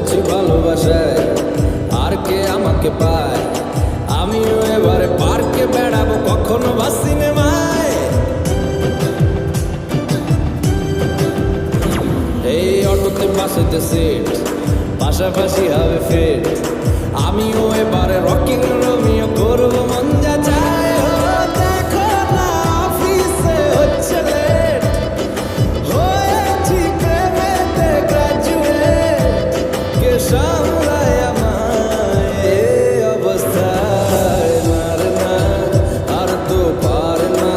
পড়েছি ভালোবাসায়, আর কে আমাকে পায়? আমিও এবারে পার্কে বেড়াবো, কখনো বা সিনেমায়। এই অটোতে বাসেতে সিট, পাশাপাশি হবে ফিট। আমিও এবারে রকিং রোমিও করবো মন যা চায়। ও দেখো না অফিসে হচ্ছে লেট, হয়েছি প্রেমেতে গ্রাজুয়েট। কে সামলায় আমায় এই অবস্থায়? না রে না, আর তো পারে না।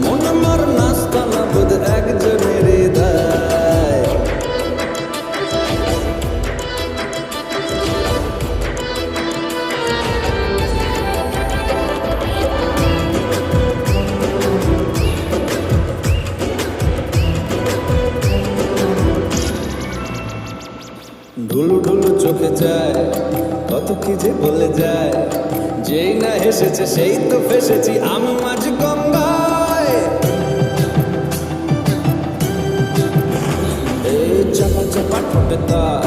মন আমার নাস্তা না বোধ একজনেরই দায়। ঢুলু ঢুলু চোখে যায়, কত কি যে বলে যায়। যেই না হেসেছে সেই তো ফেসেছি আমি মাঝ গঙ্গায়। এই চাপা চাপা ঠোঁটে তার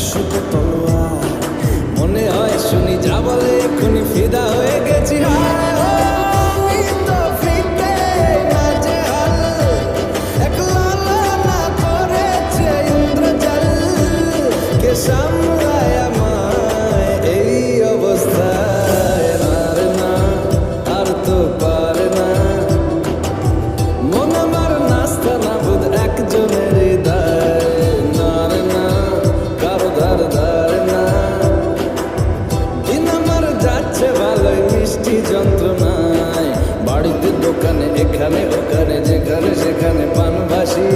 100 তলোয়ার, মনে হয় শুনি যা বলে এক্ষুনি ফিদা হয়ে গেছি। হায় ও, আমি তো ফিরতে নাজেহাল, একলা না করেছে ইন্দ্রজাল। কে সামলায় আমায় এই অবস্থায়? না রে না, আর তো পারে না। মন আমার নাস্তা না বোধ একজনেরই দায়। না রে না, কারো ধার ধারে না। দিন আমার যাচ্ছে ভালোই মিষ্টি যন্ত্রণায়, বাড়িতে দোকানে এখানে ওখানে যেখানে সেখানে পানভাসি।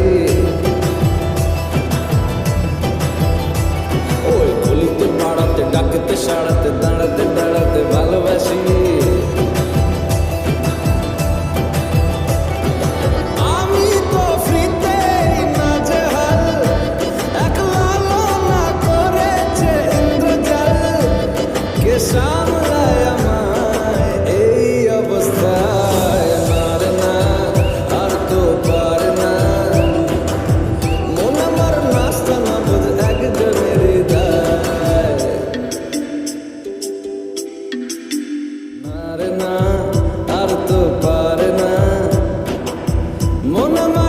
ওই গলিতে পাড়াতে ডাকতে সাড়াতে দাঁড়াতে দাঁড়াতে ভালোবাসি। আমি তো ফ্রিতেই নাজেহাল, একলা না করেছে ইন্দ্রজাল। কে সামলায় আমায় এই অবস্থায়? না রে না, আর তো পারে না। মন আমার নাস্তা না বোধ একজনেরই দায়। না রে না, আর তো পারে না। মন আমার